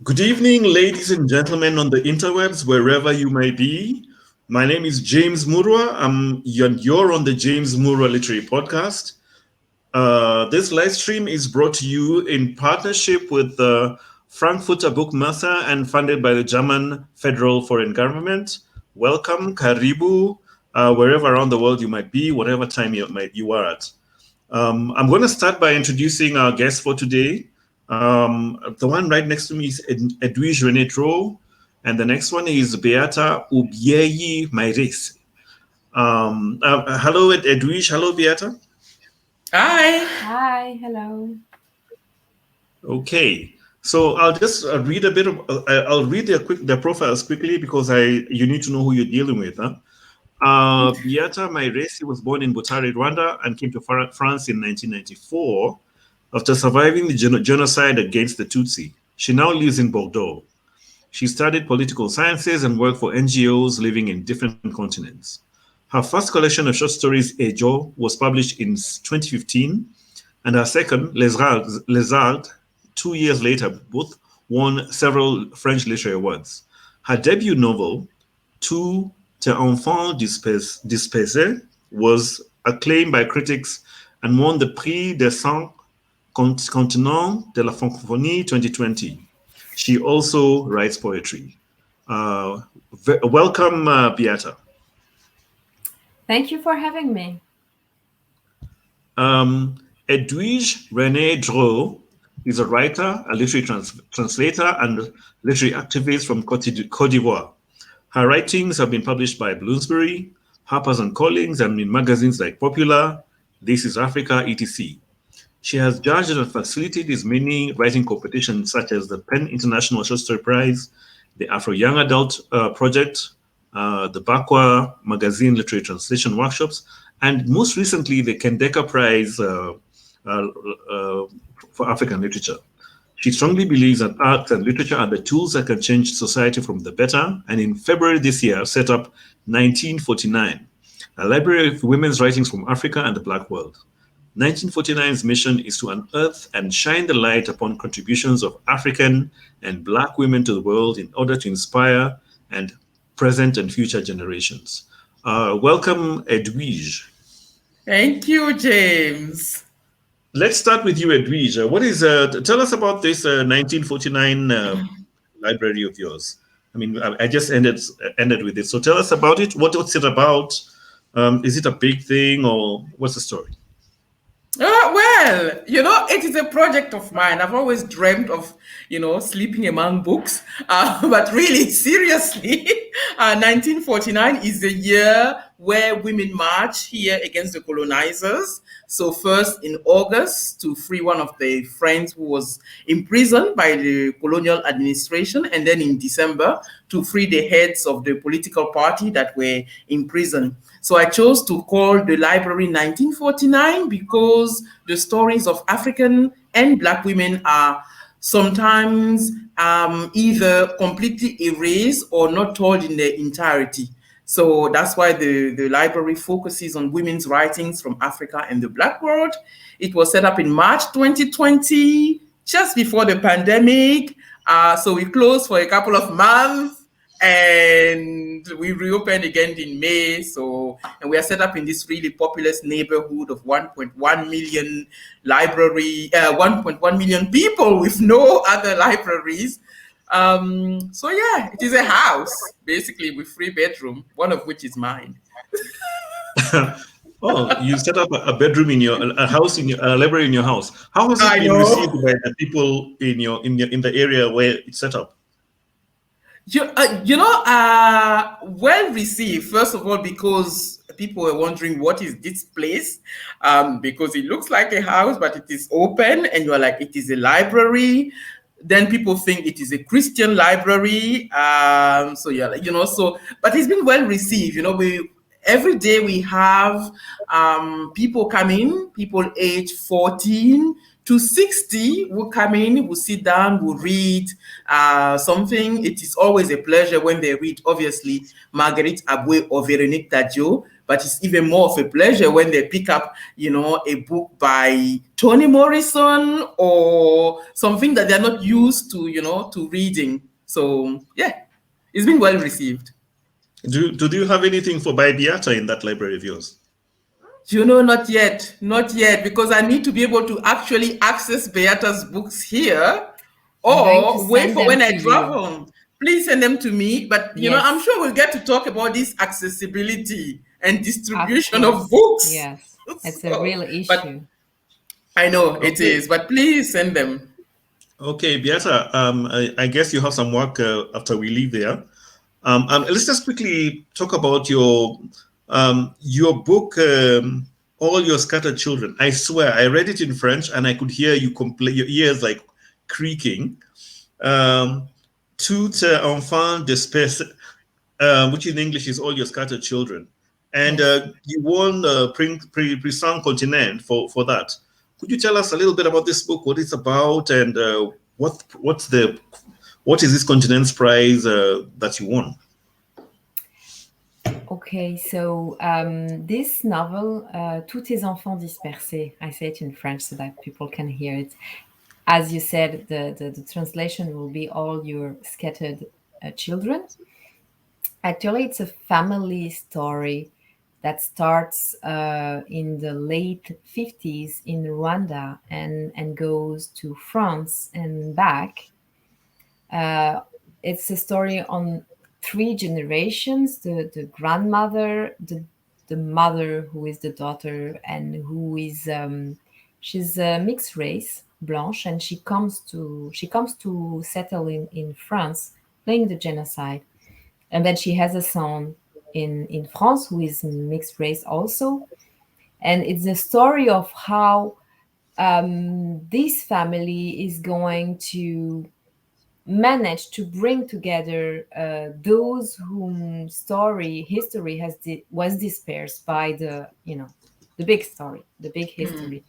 Good evening, ladies and gentlemen on the interwebs, wherever you may be. My name is James Murua. You're on the James Murua Literary Podcast. This live stream is brought to you in partnership with the Frankfurter Buchmesse and funded by the German Federal Foreign Government. Welcome, Karibu, wherever around the world you might be, whatever time you are at. I'm going to start by introducing our guest for today. The one right next to me is Edwige Renée Dro, and the next one is Beata Umubyeyi Mairesse. Hello, Edwige. Hello, Beata. Hi. Hi. Hello. Okay, so I'll just read a bit of. I'll read their profiles quickly because you need to know who you're dealing with. Huh? Beata Mairesse was born in Butare, Rwanda, and came to France in 1994. After surviving the genocide against the Tutsi, she now lives in Bordeaux. She studied political sciences and worked for NGOs living in different continents. Her first collection of short stories, Ejo, was published in 2015, and her second, Les Arts, 2 years later, both won several French literary awards. Her debut novel, Tout enfant dispersé, was acclaimed by critics and won the Prix des 100 Continent de la Francophonie 2020. She also writes poetry. Welcome, Beata. Thank you for having me. Edwige Renée Dro is a writer, a literary translator, and literary activist from Côte d'Ivoire. Her writings have been published by Bloomsbury, Harper's & Collins, and in magazines like Popular, This is Africa, etc. She has judged and facilitated many writing competitions such as the PEN International Short Story Prize, the Afro Young Adult Project, the Bakwa Magazine Literary Translation Workshops, and most recently the Kendeka Prize for African Literature. She strongly believes that art and literature are the tools that can change society from the better, and in February this year set up 1949, a library of women's writings from Africa and the Black world. 1949's mission is to unearth and shine the light upon contributions of African and Black women to the world in order to inspire and present and future generations. Welcome, Edwige. Thank you, James. Let's start with you, Edwige. Tell us about this 1949 library of yours. I mean, I just ended with it. So tell us about it. What's it about? Is it a big thing or what's the story? Well, it is a project of mine. I've always dreamt of, sleeping among books. But really, seriously, 1949 is the year where women march here against the colonizers. So first in August to free one of the friends who was imprisoned by the colonial administration, and then in December to free the heads of the political party that were imprisoned. So I chose to call the library 1949 because the stories of African and Black women are sometimes either completely erased or not told in their entirety. So that's why the library focuses on women's writings from Africa and the Black world. It was set up in March 2020, just before the pandemic. So we closed for a couple of months and we reopened again in May. And we are set up in this really populous neighborhood of 1.1 million 1.1 million people with no other libraries. It is a house basically with 3 bedrooms, one of which is mine. Oh, you set up a bedroom in a house in a library in your house. How has it been received by the people in the area where it's set up? Well received, first of all, because people were wondering what is this place, because it looks like a house, but it is open, and you're like, it is a library. Then people think it is a Christian library. But it's been well received. every day we have people come in, people age 14 to 60 will come in, will sit down, will read something. It is always a pleasure when they read, obviously, Marguerite Aboué or Véronique Tadjo, but it's even more of a pleasure when they pick up, a book by Toni Morrison or something that they're not used to, to reading. So, yeah, it's been well received. Do you have anything for by Beata in that library of yours? Not yet, because I need to be able to actually access Beata's books here, or wait for when I travel. Please send them to me. But I'm sure we'll get to talk about this accessibility and distribution of books. Yes, it's a real issue. I know it is, but please send them. Okay, Beata, I guess you have some work after we leave there. Let's just quickly talk about your book, All Your Scattered Children. I swear, I read it in French and I could hear you your ears like creaking. Tout enfant dispersé, which in English is All Your Scattered Children. And you won the Prix Continent for that. Could you tell us a little bit about this book, what it's about, and what is this Continent's prize that you won? Okay, so this novel, Tous tes enfants dispersés, I say it in French so that people can hear it. As you said, the translation will be All Your Scattered Children. Actually, it's a family story that starts in the late 50s in Rwanda and goes to France and back. It's a story on 3 generations, the grandmother, the mother who is the daughter and who is she's a mixed race, Blanche, and she comes to settle in France playing the genocide. And then she has a son in France who is mixed race also. And it's the story of how this family is going to manage to bring together those whom history was dispersed by the big story, the big history.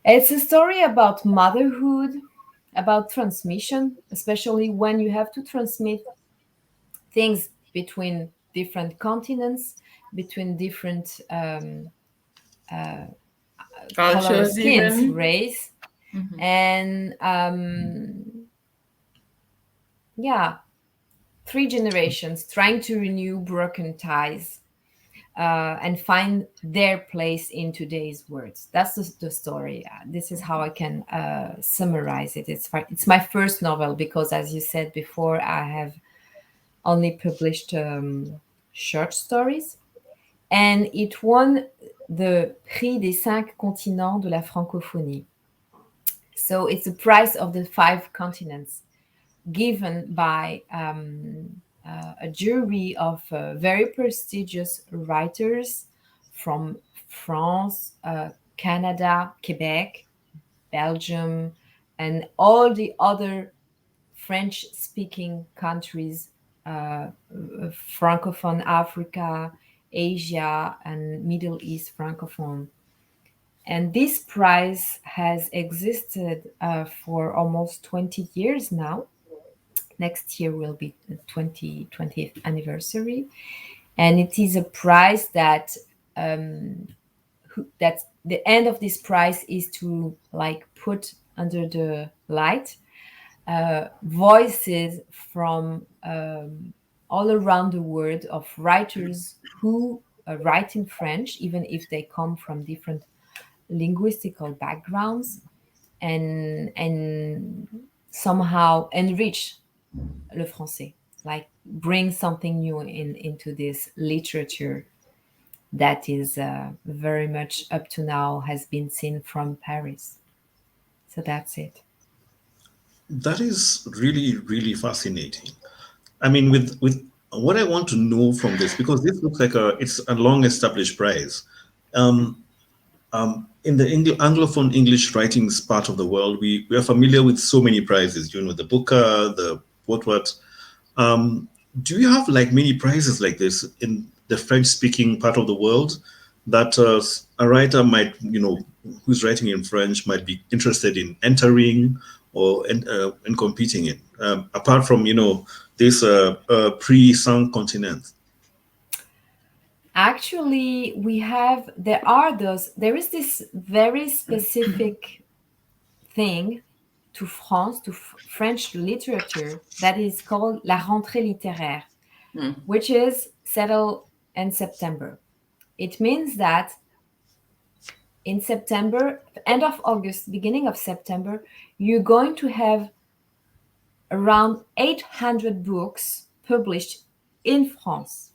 It's a story about motherhood, about transmission, especially when you have to transmit things between different continents, between different color skins, race, and 3 generations trying to renew broken ties and find their place in today's words. That's the story. This is how I can summarize it. It's my first novel because, as you said before, I have only published short stories. And it won the Prix des 5 continents de la francophonie. So it's a prize of the 5 continents given by a jury of very prestigious writers from France, Canada, Quebec, Belgium, and all the other French-speaking countries, Francophone Africa, Asia, and Middle East Francophone. And this prize has existed for almost 20 years now. Next year will be the 20th anniversary. And it is a prize that that's the end of this prize is to put under the light voices from all around the world of writers who write in French, even if they come from different linguistical backgrounds, and somehow enrich le français, bring something new into this literature that is very much up to now has been seen from Paris. So that's it. That is really, really fascinating. I mean, with what I want to know from this, because this looks like it's a long-established prize. In the Anglophone English writings part of the world, we are familiar with so many prizes, the Booker, the what. Do you have many prizes like this in the French-speaking part of the world, that a writer might, who's writing in French might be interested in entering or in competing in, apart from, this pre-sunk continent? Actually, there is this very specific thing to France, to French literature, that is called la rentrée littéraire, which is settled in September. It means that in September, end of August, beginning of September, you're going to have around 800 books published in France.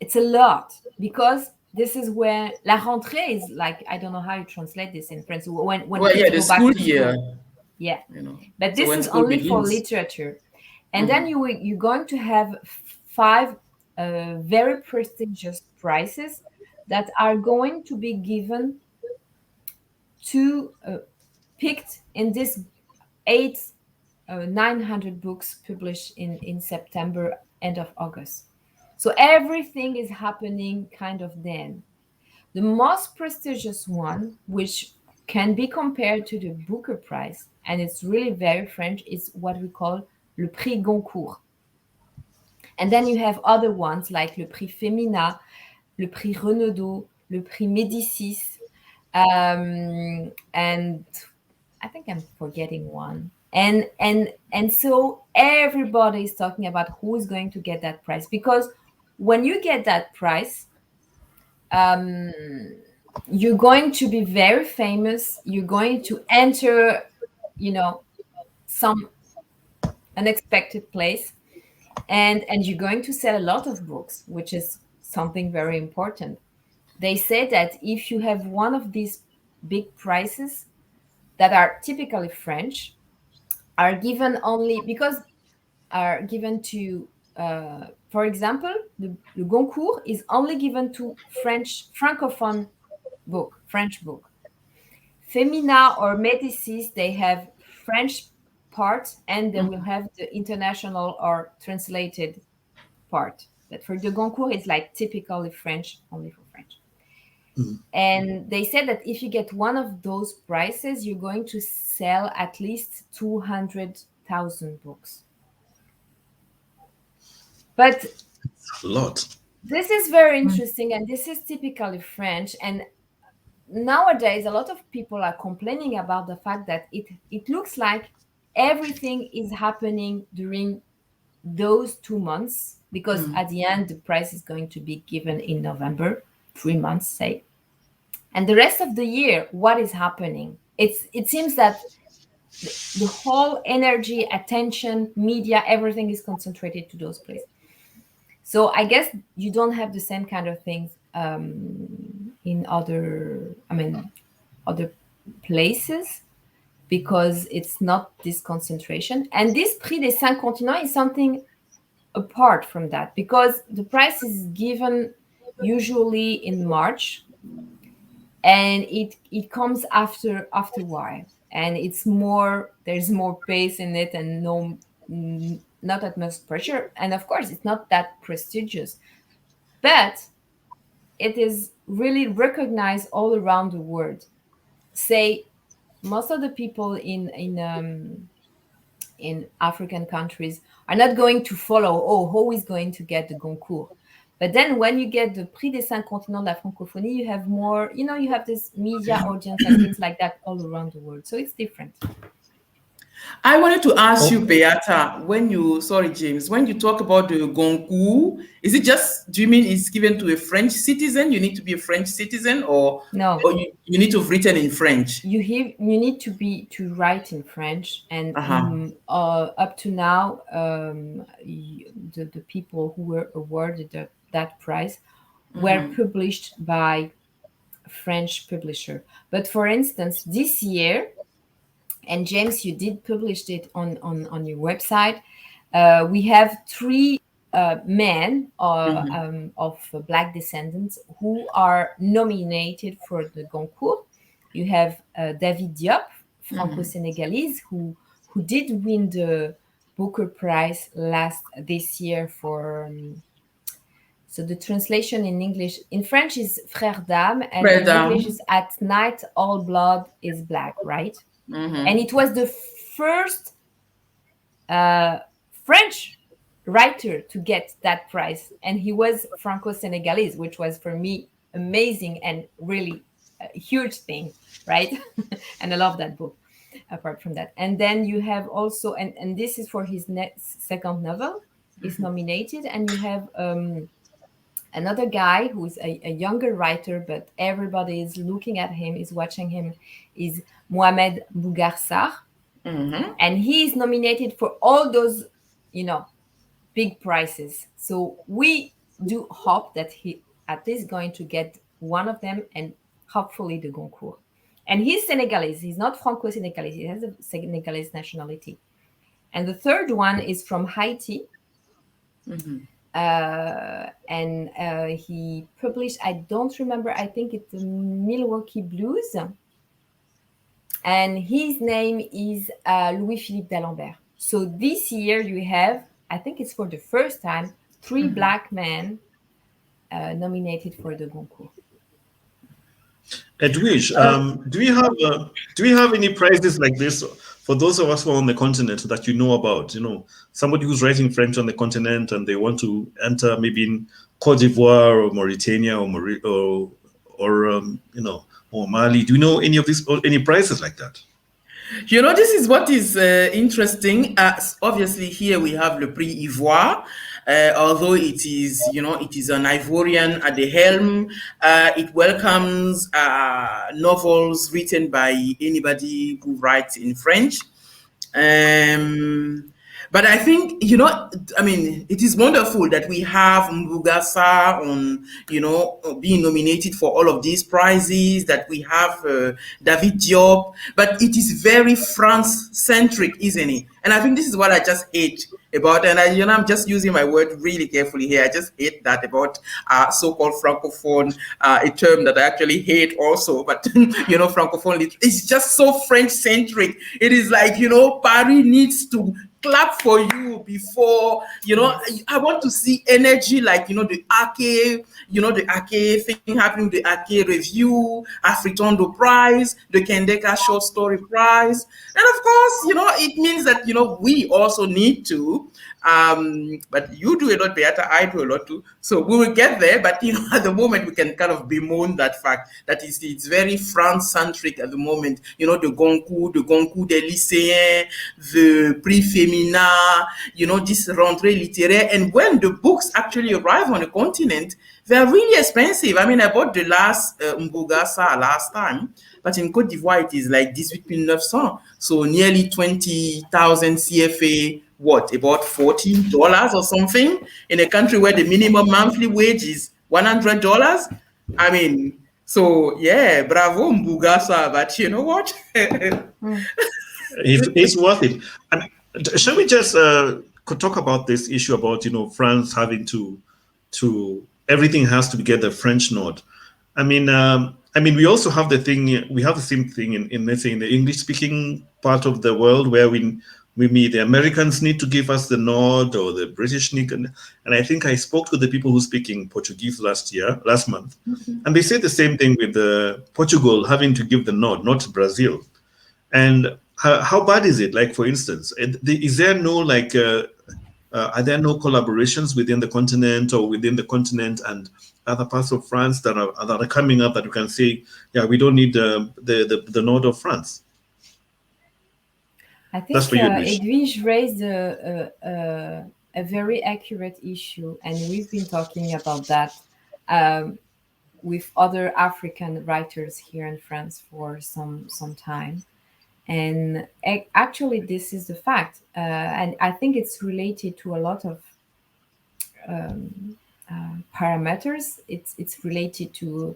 It's a lot, because this is where la rentrée is, like, I don't know how you translate this in French. When kids the go back school to year. school. Yeah, but So this is only for literature. And then you're going to have 5 very prestigious prizes that are going to be given to picked in this 900 books published in September, end of August. So everything is happening kind of then. The most prestigious one, which can be compared to the Booker Prize, and it's really very French, is what we call le Prix Goncourt. And then you have other ones like le Prix Femina, le Prix Renaudot, le Prix Médicis, and I think I'm forgetting one. And so everybody is talking about who is going to get that prize, because when you get that prize, you're going to be very famous. You're going to enter, some unexpected place, and you're going to sell a lot of books, which is something very important. They say that if you have one of these big prizes that are typically French, are given to, for example, the Goncourt is only given to Francophone French book. Femina or Médicis, they have French part, and they will have the international or translated part. But for the Goncourt, it's like typically French, only for French. And they said that if you get one of those prizes, you're going to sell at least 200,000 books. But a lot. This is very interesting, and this is typically French. And nowadays, a lot of people are complaining about the fact that it looks like everything is happening during those 2 months, because at the end, the prize is going to be given in November, 3 months, say. And the rest of the year, what is happening? It seems that the whole energy, attention, media, everything is concentrated to those places. So I guess you don't have the same kind of things in other places, because it's not this concentration. And this Prix des Cinq Continents is something apart from that, because the prize is given usually in March, and it comes after a while, and there's more pace in it, and not that much pressure. And of course, it's not that prestigious, but it is really recognized all around the world. Say, most of the people in African countries are not going to follow, who is going to get the Goncourt. But then when you get the Prix des Cinq Continents de la Francophonie, you have more, you have this media audience and things like that all around the world. So it's different. I wanted to ask you, Beata, James, when you talk about the Goncourt, do you mean it's given to a French citizen? You need to be a French citizen, or no? Or you need to have written in French? You need to write in French, and up to now, the people who were awarded that prize were published by a French publisher. But for instance, this year, and James, you did publish it on your website, we have 3 men of Black descendants who are nominated for the Goncourt. You have David Diop, Franco-Senegalese, who did win the Booker Prize this year for So the translation in English, in French is frère d'âme, and Frère in d'âme. English is at night all blood is black, right? Mm-hmm. And it was the first French writer to get that prize, and he was Franco-Senegalese, which was for me amazing and really a huge thing, right? And I love that book. Apart from that, and then you have also, and this is for his second novel, is nominated, and you have another guy who is a younger writer, but everybody is looking at him, is watching him, is Mohamed Bougarsar. Mm-hmm. And he is nominated for all those, big prizes. So we do hope that he at least going to get one of them, and hopefully the Goncourt. And he's Senegalese. He's not Franco-Senegalese. He has a Senegalese nationality. And the third one is from Haiti. Mm-hmm. And he published, I don't remember, I think it's the Milwaukee Blues. And his name is Louis-Philippe d'Alembert. So this year you have, I think it's for the first time, 3 Black men nominated for the Goncourt. Edwige, do we have any prizes like this for those of us who are on the continent that you know about? Somebody who's writing French on the continent and they want to enter maybe in Côte d'Ivoire or Mauritania or Mali. Do you know any of these or any prizes like that? This is what is interesting. Obviously, here we have Le Prix Ivoire. Although it is an Ivorian at the helm, it welcomes novels written by anybody who writes in French. But I think, it is wonderful that we have Mbugasa on, being nominated for all of these prizes, that we have David Diop, but it is very France-centric, isn't it? And I think this is what I just hate about, and I'm just using my word really carefully here. I just hate that about so-called Francophone, a term that I actually hate also, but, Francophone, it's just so French-centric. It is like, Paris needs to clap for you before, I want to see energy like, the Ake, the Ake thing happening, the Ake Review, Afritondo Prize, the Kendeka Short Story Prize. And of course, it means that, we also need to, but you do a lot, Beata, I do a lot too. So we will get there, but, at the moment we can kind of bemoan that fact that it's very France-centric at the moment. The Goncourt des lycéens, the Prix Féminin, this rentrée littéraire. And when the books actually arrive on the continent, they're really expensive. I mean, I bought the last Mbugasa last time, but in Côte d'Ivoire, it is like 18,900. So nearly 20,000 CFA, about $40 or something, in a country where the minimum monthly wage is $100. I mean, so yeah, bravo Mbugasa, but you know what? It's worth it. And shall we just talk about this issue about France having to everything has to get the French nod? I mean, we also have the same thing in let's say in the English-speaking part of the world where we meet the Americans need to give us the nod, or the British need. And I think I spoke to the people who speak in Portuguese last month, and they said the same thing with Portugal having to give the nod, not Brazil. And how bad is it? Like, for instance, is there no are there no collaborations within the continent or within the continent and other parts of France that are coming up that you can say, yeah, we don't need the nod of France? I think Edwige raised a very accurate issue, and we've been talking about that with other African writers here in France for some time. And actually, this is the fact, and I think it's related to a lot of parameters. It's related to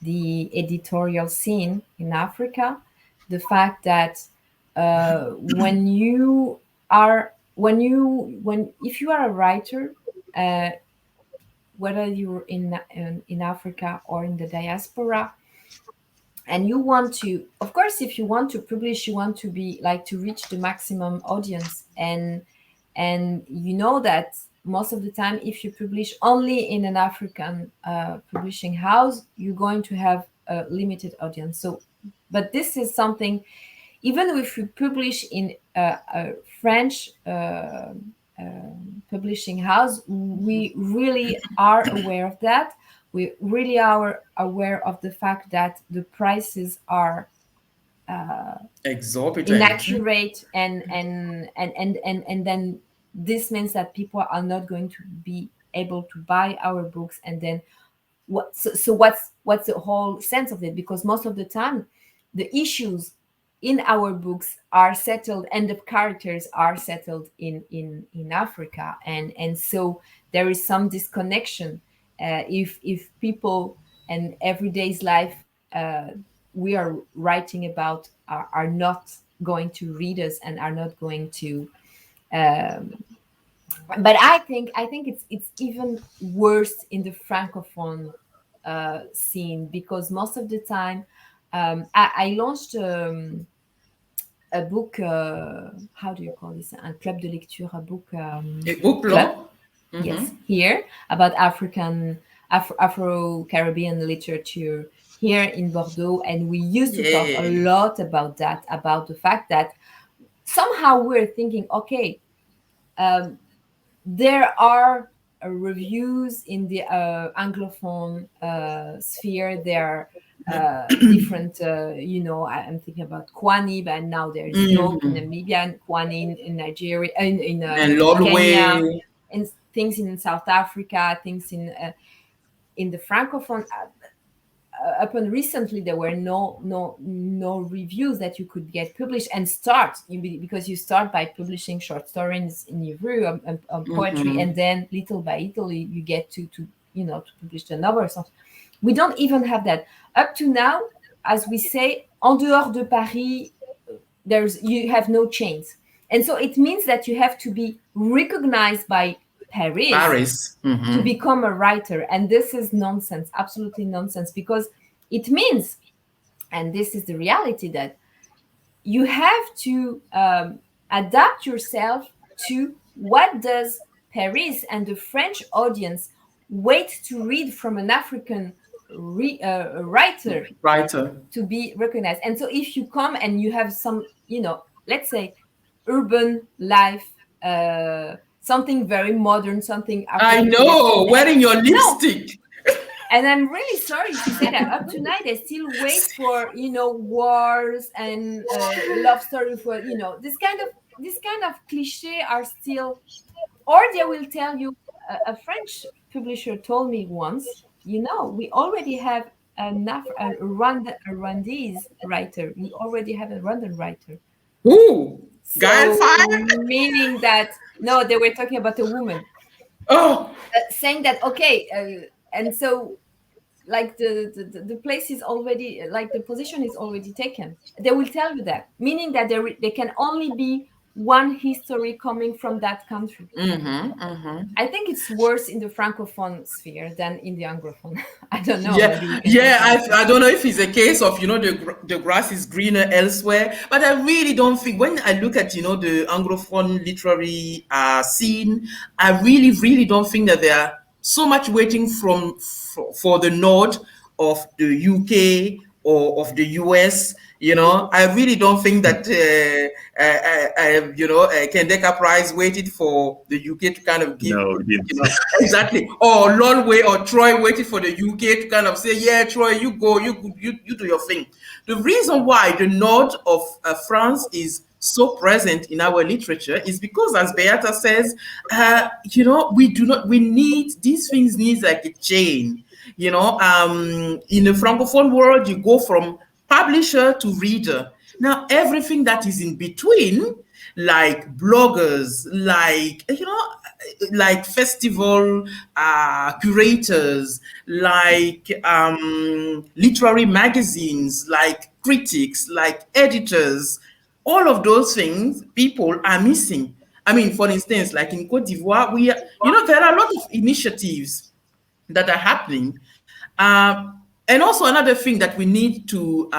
the editorial scene in Africa, the fact that if you are a writer, whether you're in Africa or in the diaspora, and you want to, of course, if you want to publish, you want to be to reach the maximum audience, and that most of the time, if you publish only in an African publishing house, you're going to have a limited audience. So, but this is something, even if you publish in a French publishing house, we really are aware of that. We really are aware of the fact that the prices are exorbitant, inaccurate, and then this means that people are not going to be able to buy our books. And then what's the whole sense of it? Because most of the time the issues in our books are settled, and the characters are settled in Africa, and so there is some disconnection if people and everyday's life we are writing about are not going to read us and are not going to but I think it's even worse in the Francophone scene, because most of the time I launched a book, how do you call this? Un club de lecture, a book club. Yes, here, about Afro-Caribbean literature here in Bordeaux. And we used to talk a lot about that, about the fact that somehow we're thinking, okay, there are reviews in the Anglophone sphere. There are different, I'm thinking about Kwani, but now there's Dope in Namibia, and Kwani in Nigeria, in Kenya, and things in South Africa, things in the Francophone. Upon recently, there were no reviews that you could get published and start, because you start by publishing short stories in your review on poetry, and then little by little you get to publish the novel or something. We don't even have that up to now. As we say, en dehors de Paris, you have no chains, and so it means that you have to be recognized by Paris. To become a writer. And this is nonsense, absolutely nonsense, because it means, and this is the reality, that you have to adapt yourself to what does Paris and the French audience wait to read from an African writer to be recognized. And so if you come and you have some, let's say urban life, something very modern, something I know, wearing your lipstick. And I'm really sorry to say that up to now they still wait for wars and love story for this kind of cliche are still, or they will tell you. A French publisher told me once, we already have a Rwandese writer. We already have a Rwandan writer. Ooh, meaning that no, they were talking about a woman. Saying that okay, and so like the place is already, like the position is already taken. They will tell you that, meaning that there can only be one history coming from that country. I think it's worse in the Francophone sphere than in the Anglophone. I don't know. I don't know if it's a case of the grass is greener elsewhere, but I really don't think, when I look at the Anglophone literary scene, I really don't think that they are so much waiting for the nod of the UK or of the US. I really don't think that Kendeka Prize waited for the UK to kind of give. No, it didn't. Exactly. Or Lonway or Troy waited for the UK to kind of say, yeah, Troy, you go, you do your thing. The reason why the nod of France is so present in our literature is because, as Beata says, we need, these things need like a chain. In the Francophone world, you go from publisher to reader. Now, everything that is in between, like bloggers, like festival curators, like literary magazines, like critics, like editors, all of those things, people are missing. I mean, for instance, like in Côte d'Ivoire, there are a lot of initiatives that are happening. And also another thing that we need to,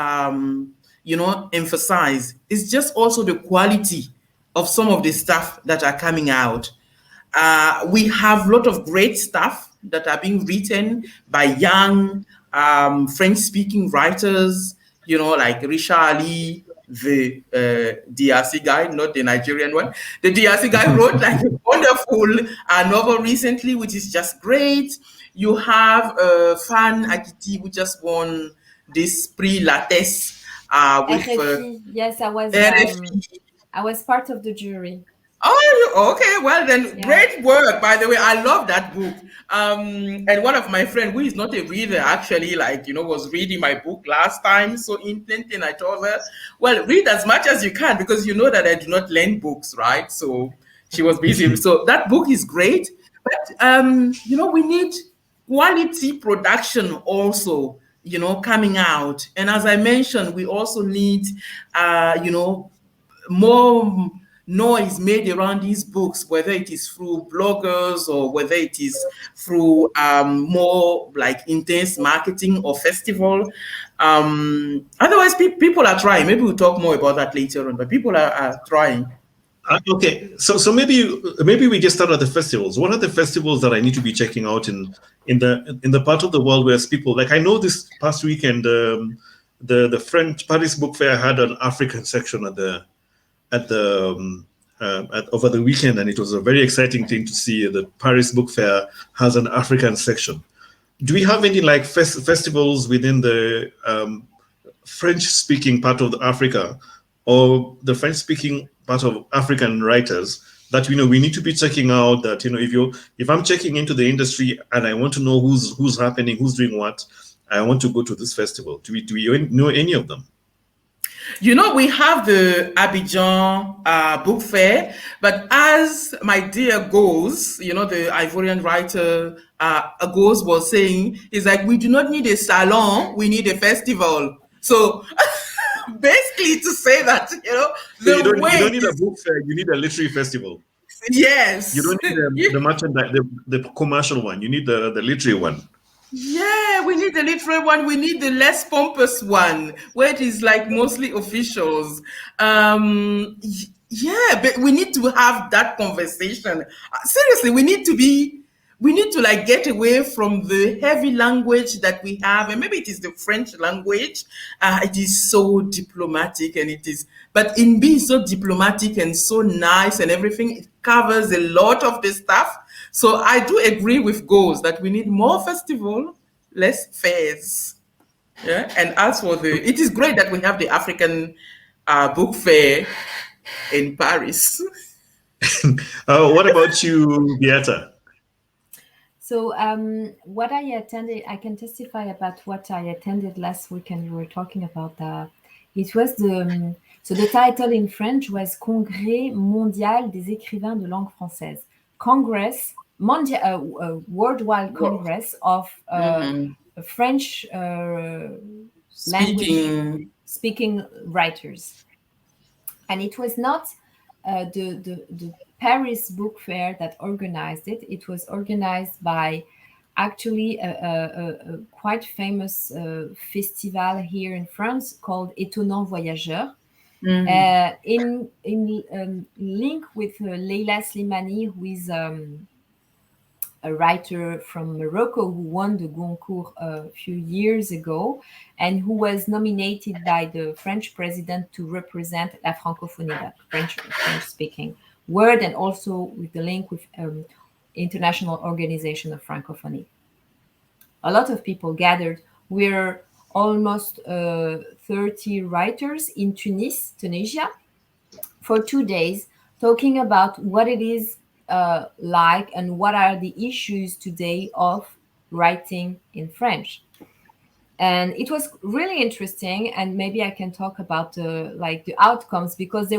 emphasize is just also the quality of some of the stuff that are coming out. We have a lot of great stuff that are being written by young French-speaking writers, like Richard Ali, the DRC guy, not the Nigerian one. The DRC guy wrote like a wonderful novel recently, which is just great. You have Fan Akiti, who just won this Prix Lattès with RFI. Yes, RFI. I was part of the jury. Oh, okay. Well, then, great work. By the way, I love that book. And one of my friends, who is not a reader, actually, was reading my book last time. So in Clinton, I told her, well, read as much as you can, because you know that I do not lend books, right? So she was busy. So that book is great. But, we need quality production also, coming out. And as I mentioned, we also need, more noise made around these books, whether it is through bloggers or whether it is through more like intense marketing or festival. Otherwise, people are trying. Maybe we'll talk more about that later on, but people are trying. Okay, so maybe we just start at the festivals. What are the festivals that I need to be checking out in the part of the world where people, like, I know this past weekend the French Paris Book Fair had an African section over the weekend, and it was a very exciting thing to see. The Paris Book Fair has an African section. Do we have any like festivals within the French-speaking part of Africa, or the French-speaking part of African writers that we need to be checking out? That if I'm checking into the industry and I want to know who's happening, who's doing what, I want to go to this festival. Do we know any of them? We have the Abidjan book fair, but as my dear Goes, the Ivorian writer Goes was saying, is like, we do not need a salon, we need a festival. So basically to say that, you don't need a book fair, you need a literary festival. Yes. You don't need the merchandise, the commercial one, you need the literary one. Yeah, we need the literary one. We need the less pompous one, where it is like mostly officials. Yeah, but we need to have that conversation. Seriously, we need to like get away from the heavy language that we have, and maybe it is the French language. It is so diplomatic, but in being so diplomatic and so nice and everything, it covers a lot of the stuff. So I do agree with Goes that we need more festival, less fairs. Yeah, and as for it is great that we have the African book fair in Paris. What about you, Beata? So what I attended, I can testify about what I attended last weekend. We were talking about it was the title in French was Congrès mondial des écrivains de langue française. Congress, worldwide Congress of French language speaking writers. And it was not the Paris Book Fair that organized it. It was organized by actually a quite famous festival here in France called Étonnant Voyageur. In link with Leila Slimani, who is a writer from Morocco who won the Goncourt a few years ago and who was nominated by the French president to represent La Francophonie, that French-speaking word, and also with the link with International Organization of Francophonie. A lot of people gathered. We're almost 30 writers in Tunisia, for 2 days, talking about what it is like and what are the issues today of writing in French. And it was really interesting, and maybe I can talk about the outcomes, because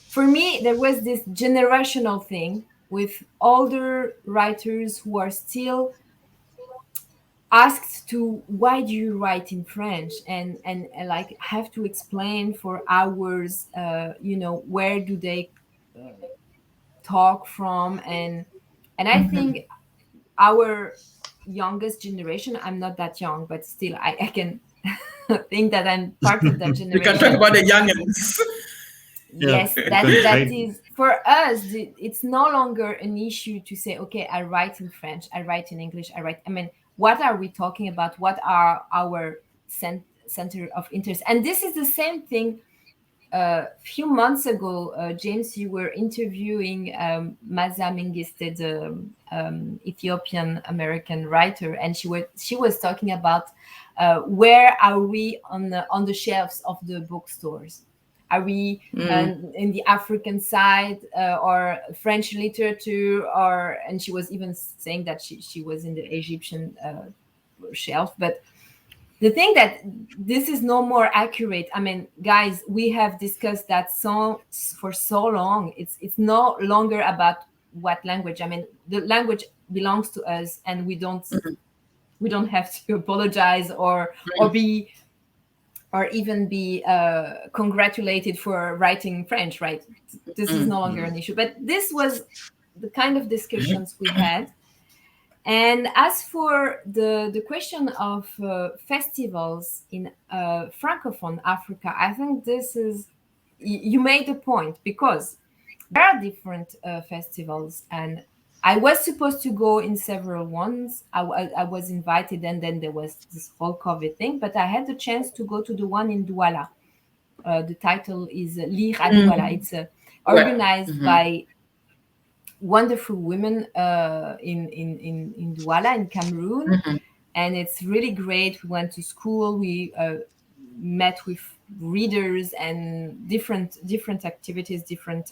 for me, there was this generational thing with older writers who are still asked to, why do you write in French, and like have to explain for hours where do they talk from, and I think our youngest generation, I'm not that young, but still I can think that I'm part of that generation. We can talk about the youngins. Yes, that is for us, it's no longer an issue to say, okay, I write in French, I write in English, I mean, what are we talking about? What are our center of interest? And this is the same thing. A few months ago, James, you were interviewing Maza Mengiste, the Ethiopian American writer, and she was talking about where are we on the shelves of the bookstores? Are we in the African side or French literature, and she was even saying that she was in the Egyptian shelf, but the thing that this is no more accurate. I mean, guys, we have discussed that for so long. It's no longer about what language. I mean, the language belongs to us, and we don't have to apologize or even be congratulated for writing French, right? This is no longer an issue. But this was the kind of discussions we had. And as for the question of festivals in Francophone Africa, I think you made a point, because there are different festivals, and I was supposed to go in several ones. I was invited, and then there was this whole COVID thing, but I had the chance to go to the one in Douala. The title is Lire à Douala. It's organized by wonderful women in Douala in Cameroon, and it's really great. We went to school, we met with readers and different activities, different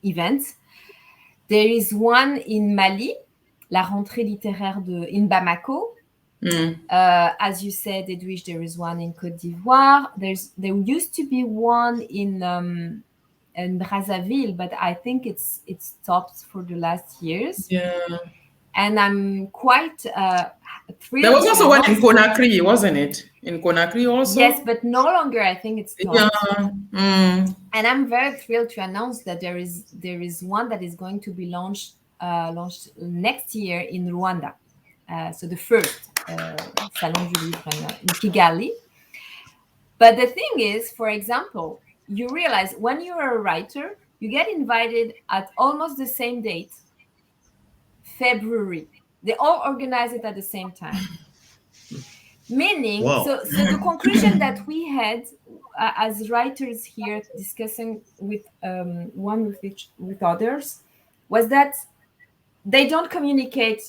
events. There is one in Mali, La Rentrée littéraire in Bamako. As you said, Edwige, there is one in Côte d'Ivoire. There used to be one in Brazzaville, but I think it's stopped for the last years. Yeah. And I'm quite thrilled. There was also one in Conakry, wasn't it? In Conakry also? Yes, but no longer. I think it's stopped. Yeah. And I'm very thrilled to announce that there is one that is going to be launched next year in Rwanda. So the first Salon du Livre in Kigali. But the thing is, for example, you realize when you're a writer, you get invited at almost the same date, February. They all organize it at the same time. Meaning, so the conclusion that we had as writers here discussing with with others was that they don't communicate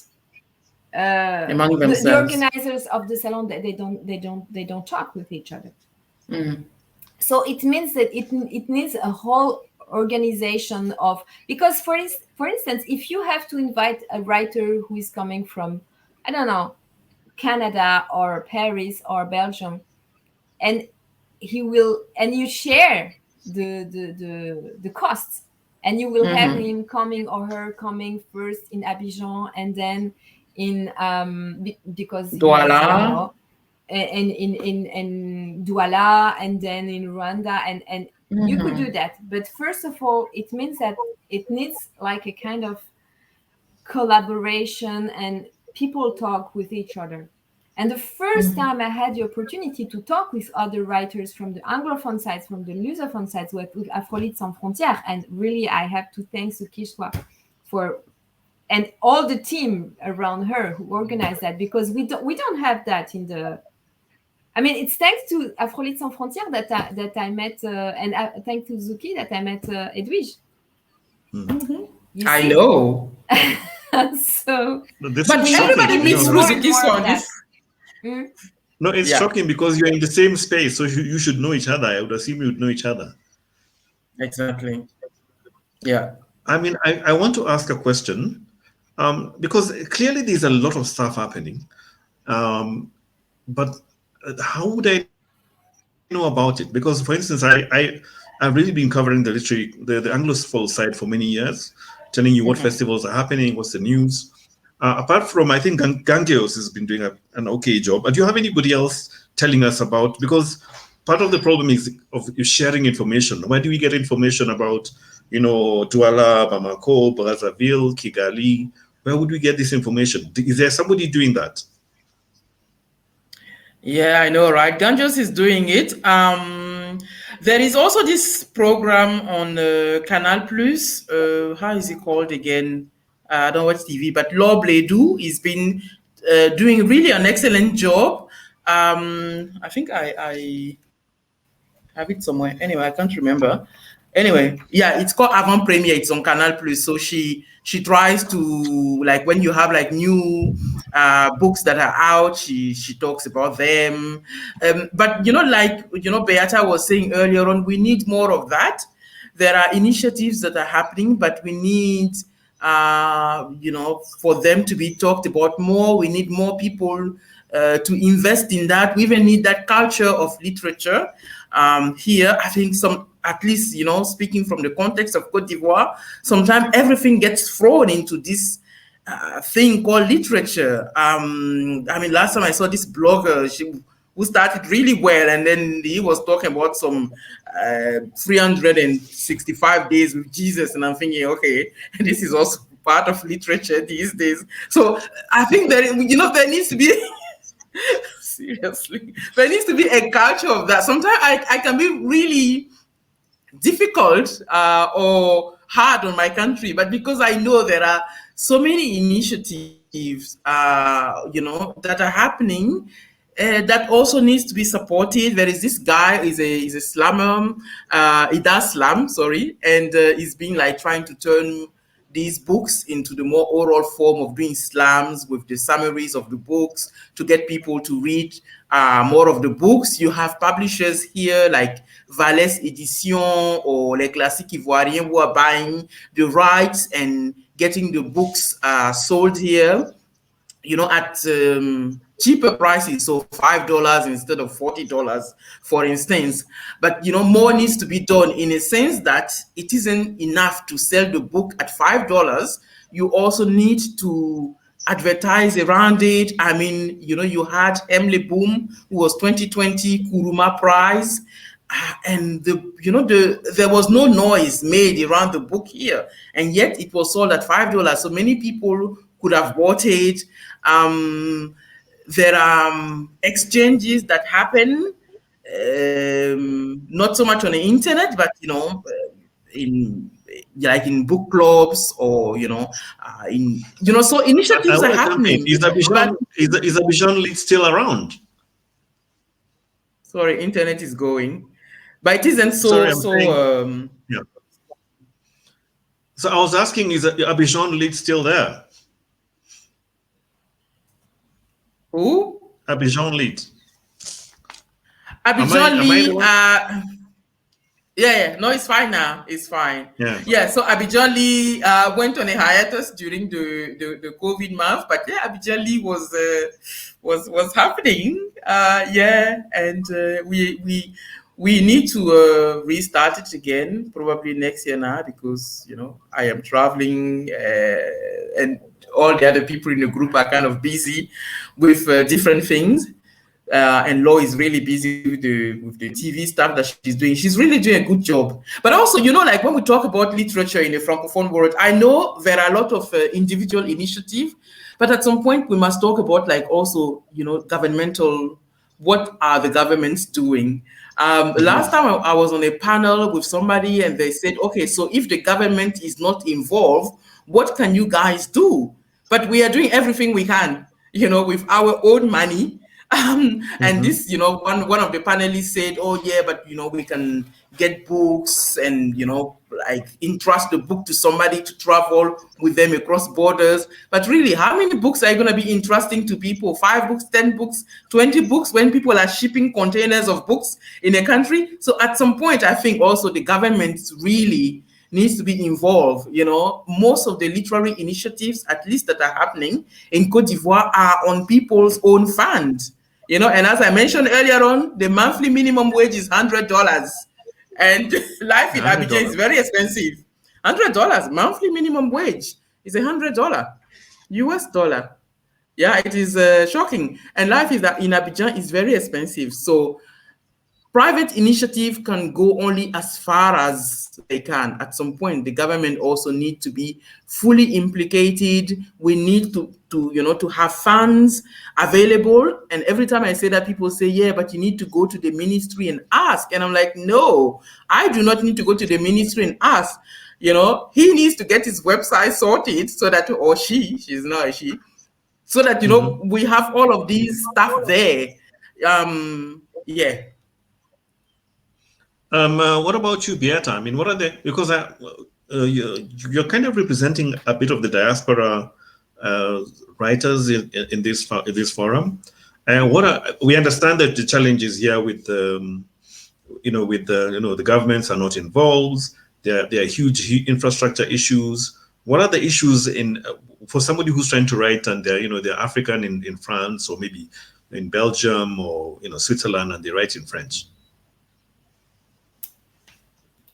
among themselves. The organizers of the salon, they don't talk with each other. So it means that it needs a whole organization of, because for instance, if you have to invite a writer who is coming from, I don't know, Canada or Paris or Belgium, and you share the costs, and you will have him coming or her coming first in Abidjan, and then in because Douala, and in Douala, and then in Rwanda, and you could do that. But first of all, it means that it needs like a kind of collaboration, and people talk with each other. And the first time I had the opportunity to talk with other writers from the Anglophone sides, from the Lusophone sides, with Afrolytes Sans Frontières, and really I have to thank Sukishwa and all the team around her who organized that, because we don't have that in the. I mean, it's thanks to Afrolytes Sans Frontières that I met, and thanks to Zuki that I met Edwige. I know. So, but everybody meets Zuki's on this. No, it's shocking because you're in the same space, so you should know each other. I would assume you would know each other. Exactly. Yeah. I mean, I want to ask a question, because clearly there's a lot of stuff happening, but how would I know about it? Because, for instance, I've really been covering the Anglophone side for many years, telling you what festivals are happening, what's the news. Apart from, I think NGOs has been doing an okay job. But do you have anybody else telling us about? Because part of the problem is sharing information. Where do we get information about, Douala, Bamako, Brazzaville, Kigali? Where would we get this information? Is there somebody doing that? Yeah, I know, right? Ganjos is doing it. There is also this program on Canal Plus. How is it called again? I don't watch TV, but Law Bledu has been doing really an excellent job. I think I have it somewhere. Anyway, I can't remember. Anyway, yeah, it's called Avant Premiere. It's on Canal Plus. So she tries to, like, when you have like new books that are out, she talks about them. But Beata was saying earlier on, we need more of that. There are initiatives that are happening, but we need for them to be talked about more. We need more people to invest in that. We even need that culture of literature here. I think at least, speaking from the context of Côte d'Ivoire, sometimes everything gets thrown into this thing called literature. Last time I saw this blogger, who started really well, and then he was talking about some 365 days with Jesus, and I'm thinking, okay, this is also part of literature these days. So I think that there needs to be seriously, there needs to be a culture of that. Sometimes I can be really difficult or hard on my country, but because I know there are so many initiatives that are happening that also needs to be supported. There is this guy, he's a slammer, he does slam, sorry, and he's been like trying to turn these books into the more oral form of doing slams with the summaries of the books to get people to read more of the books. You have publishers here like Valès Édition or Les Classiques Ivoiriens who are buying the rights and getting the books sold here, at cheaper prices, so $5 instead of $40, for instance. But more needs to be done, in a sense that it isn't enough to sell the book at $5. You also need to advertise around it. You had Emily Boom, who was 2020 Kuruma Prize, and there was no noise made around the book here, and yet it was sold at $5. So many people could have bought it. There are exchanges that happen, not so much on the internet, but in book clubs or so initiatives are happening. Is Abidjan Lead still around? Sorry, internet is going, but it isn't so. Yeah. So I was asking, is Abidjan Lead still there? Who? Abidjan Lead. Abidjan Lead. Yeah. No, it's fine now. It's fine. Yeah. So Abidjan Lead went on a hiatus during the COVID month, but yeah, Abidjan Lead was happening. And we need to restart it again, probably next year now, because I am traveling and all the other people in the group are kind of busy with different things. And Law is really busy with the TV stuff that she's doing. She's really doing a good job. But also, like when we talk about literature in the Francophone world, I know there are a lot of individual initiatives, but at some point we must talk about also, governmental, what are the governments doing? Last time I was on a panel with somebody and they said, okay, so if the government is not involved, what can you guys do? But we are doing everything we can, with our own money. And this, one of the panelists said, oh yeah, but we can get books and entrust the book to somebody to travel with them across borders. But really, how many books are you going to be entrusting to people? 5 books, 10 books, 20 books, when people are shipping containers of books in a country? So at some point, I think also the government really needs to be involved. Most of the literary initiatives, at least that are happening in Côte d'Ivoire, are on people's own fund. And as I mentioned earlier on, the monthly minimum wage is $100, and life in Abidjan is very expensive. $100 monthly minimum wage is $100 US dollar. Yeah, it is shocking, and life in Abidjan is very expensive. So private initiative can go only as far as they can. At some point, the government also needs to be fully implicated. We need to to have funds available. And every time I say that, people say, yeah, but you need to go to the ministry and ask. And I'm like, no, I do not need to go to the ministry and ask. He needs to get his website sorted so that, or she's not a she, so that, we have all of these stuff there. Yeah. What about you, Beata? I mean, what are the, because you're kind of representing a bit of the diaspora writers in this forum. We understand that the challenges here with the governments are not involved. There are huge infrastructure issues. What are the issues for somebody who's trying to write and they're African in France or maybe in Belgium or Switzerland and they write in French?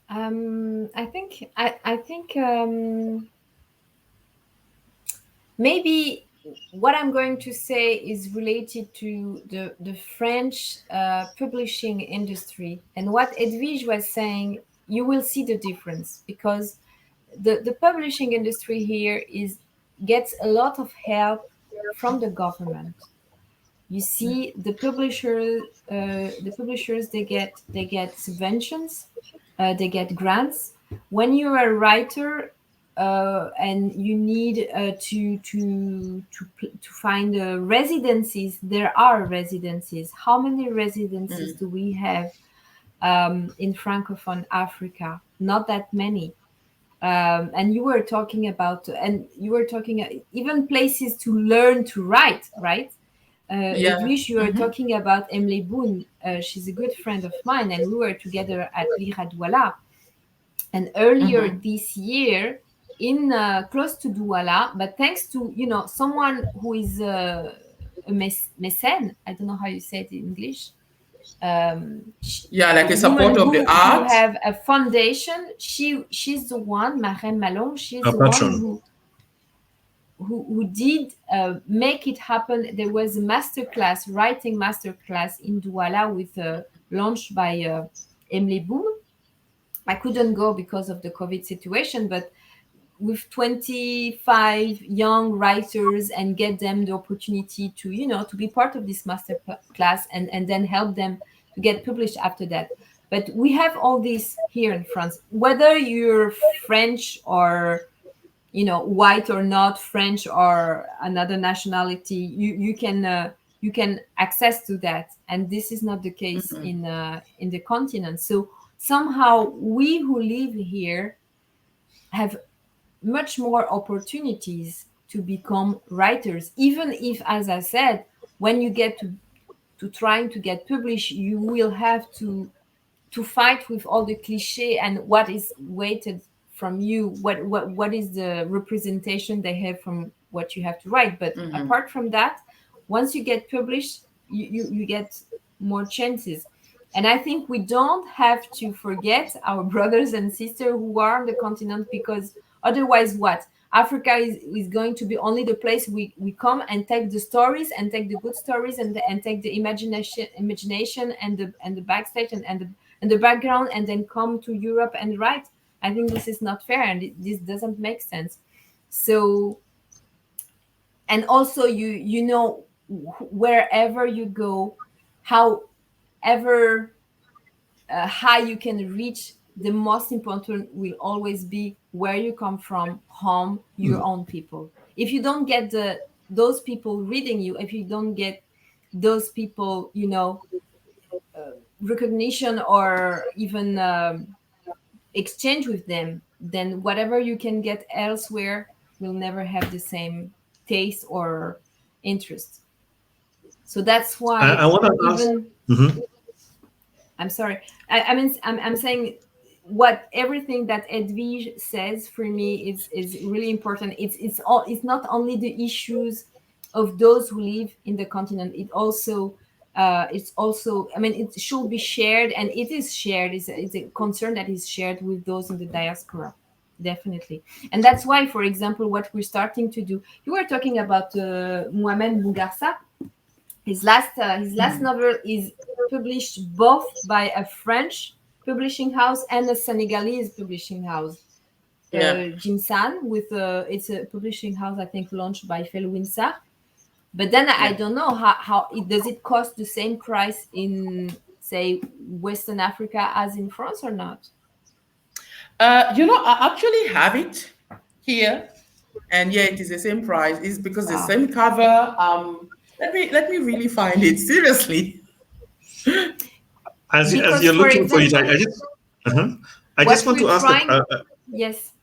I think maybe what I'm going to say is related to the French publishing industry, and what Edwige was saying. You will see the difference because the publishing industry here gets a lot of help from the government. You see, the publishers they get subventions, they get grants. When you're a writer and you need to find residencies, there are residencies. How many residencies do we have in Francophone Africa? Not that many. And you were talking about, even places to learn to write, right? Edwige, you were talking about Emily Boone. She's a good friend of mine, and we were together at Lira Douala. And earlier this year, in close to Douala, but thanks to someone who is a mécène, I don't know how you say it in English. Like a support of the art. Who have a foundation. She's the one, Marème Malong. She's the one who did make it happen. There was a writing masterclass in Douala launched by Emily Boone. I couldn't go because of the COVID situation, but with 25 young writers and get them the opportunity to be part of this master class and then help them to get published after that. But we have all this here in France, whether you're French or white or not French or another nationality, you can access to that, and this is not the case in the continent. So somehow we who live here have much more opportunities to become writers, even if, as I said, when you get to trying to get published, you will have to fight with all the cliche and what is weighted from you, what is the representation they have from what you have to write. But apart from that, once you get published, you get more chances. And I think we don't have to forget our brothers and sisters who are on the continent, because otherwise what? Africa is going to be only the place we come and take the stories and take the good stories and take the imagination and the backstage and the background, and then come to Europe and write. I think this is not fair, and this doesn't make sense. So, and also wherever you go, however high you can reach, the most important will always be where you come from, home, your own people. If you don't get those people reading you, if you don't get those people, recognition or even exchange with them, then whatever you can get elsewhere will never have the same taste or interest. So that's why I want to ask. I'm sorry. I'm saying everything that Edwige says for me is really important. It's not only the issues of those who live in the continent. It's also it should be shared, and it is shared. It's a concern that is shared with those in the diaspora, definitely. And that's why, for example, what we're starting to do. You were talking about Mohamed Bougarsa. His last novel is published both by a French publishing house and a Senegalese publishing house. Jim San with it's a publishing house, I think, launched by Fellow Winsar. But then I don't know how does it cost the same price in, say, Western Africa as in France or not? I actually have it here, and yeah, it is the same price. It's because the same cover. Let me really find it seriously. As you're looking for it, I just want to ask. Yes.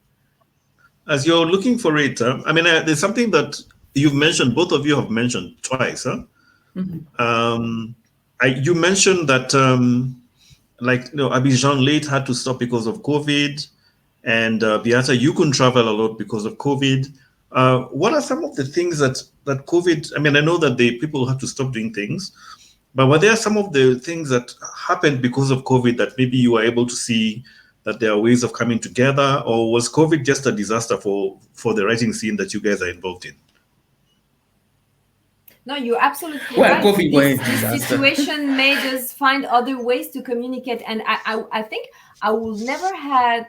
As you're looking for it, there's something that you've mentioned. Both of you have mentioned twice. Mm-hmm. You mentioned that, Abidjan late had to stop because of COVID, and Beata, you couldn't travel a lot because of COVID. What are some of the things that COVID? I know that the people had to stop doing things, but were there some of the things that happened because of COVID that maybe you were able to see that there are ways of coming together, or was COVID just a disaster for the writing scene that you guys are involved in? No, you're absolutely right. COVID this situation made us find other ways to communicate, and I think I would never had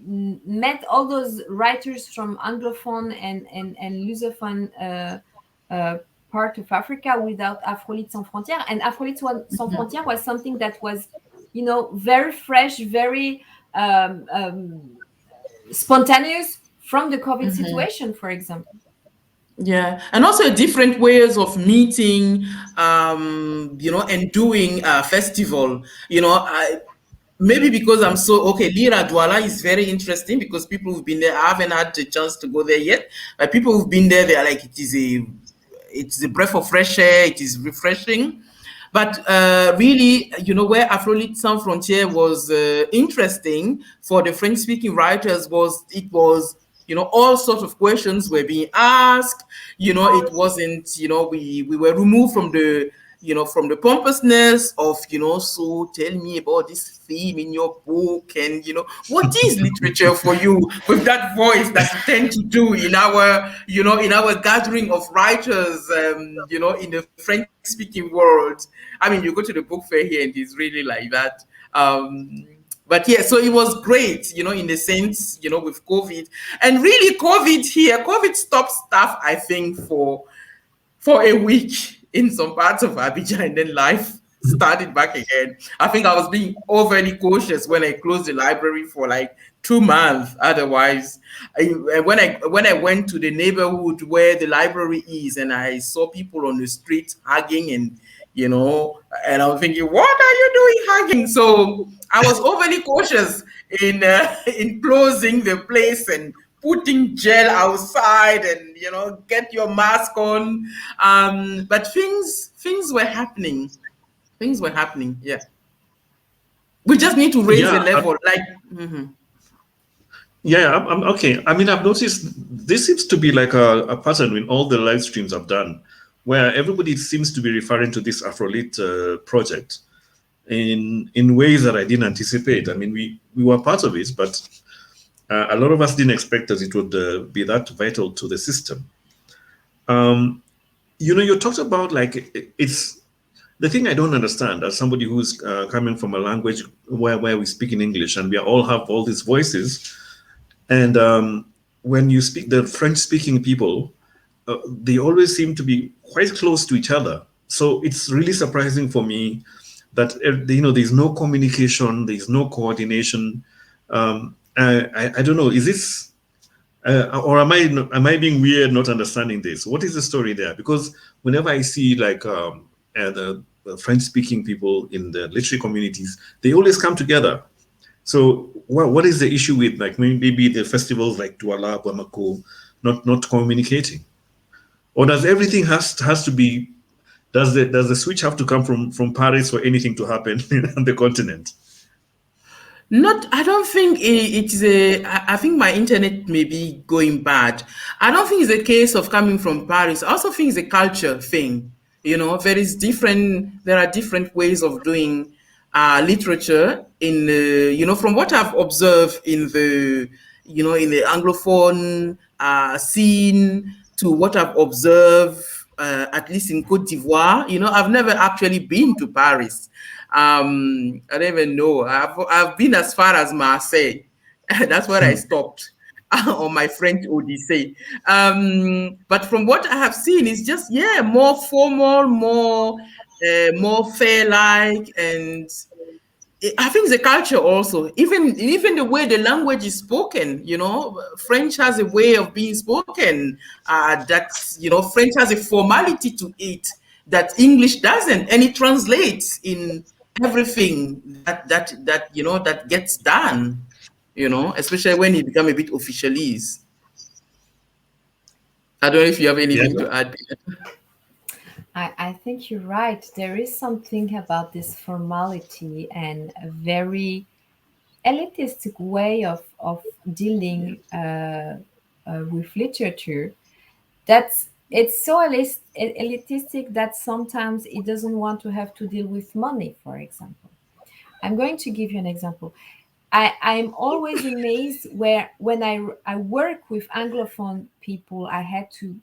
met all those writers from Anglophone and Lusophone part of Africa without Afro-Lit Sans Frontières. And Afro-Lit Sans Frontières was something that was, very fresh, very spontaneous from the COVID situation, for example. Yeah, and also different ways of meeting, and doing a festival. Maybe because I'm Lira Douala is very interesting because people who've been there, I haven't had the chance to go there yet, but people who've been there, they're like, it's a breath of fresh air, it is refreshing. But really, where Afro-Lit Sans Frontières was interesting for the French-speaking writers was all sorts of questions were being asked. It wasn't, we were removed from the, from the pompousness of, so tell me about this theme in your book, and, what is literature for you, with that voice that you tend to do in our, in our gathering of writers, in the French-speaking world. You go to the book fair here and it's really like that. But yeah, so it was great, in the sense, with COVID. And really COVID stopped stuff, I think, for a week in some parts of Abidjan, and then life started back again. I think I was being overly cautious when I closed the library for like 2 months. Otherwise, when I went to the neighborhood where the library is and I saw people on the street hugging and, and I was thinking, what are you doing hugging? So I was overly cautious in closing the place and putting gel outside and, get your mask on. But things were happening. Things were happening. Yeah. We just need to raise the level. I'm okay. I've noticed this seems to be like a pattern in all the live streams I've done, where everybody seems to be referring to this Afro-Lit project in ways that I didn't anticipate. We were part of it, but a lot of us didn't expect that it would be that vital to the system. You talked about it's the thing I don't understand as somebody who's coming from a language where we speak in English and we all have all these voices. And when you speak, the French-speaking people, they always seem to be quite close to each other. So it's really surprising for me that, there's no communication, there's no coordination. I don't know, is this, or am I being weird not understanding this? What is the story there? Because whenever I see the French-speaking people in the literary communities, they always come together. So what is the issue with maybe the festivals like Douala, Bamako, not communicating? Or does everything has to be, does the switch have to come from Paris for anything to happen on the continent? I don't think it's I think my internet may be going bad. I don't think it's a case of coming from Paris. I also think it's a culture thing. There are different ways of doing literature in, from what I've observed in the, in the Anglophone scene to what I've observed, at least in Côte d'Ivoire. I've never actually been to Paris. I don't even know. I've been as far as Marseille, That's where I stopped on my French Odyssey. But from what I have seen, it's just more formal, more fair-like, and I think the culture also, even the way the language is spoken. French has a way of being spoken that's French has a formality to it that English doesn't, and it translates in everything that gets done. Especially when it become a bit officialese. I don't know if you have anything to add. I think you're right. There is something about this formality and a very elitistic way of dealing with literature. It's so elitistic that sometimes it doesn't want to have to deal with money, for example. I'm going to give you an example. I'm always amazed when I work with Anglophone people, I had to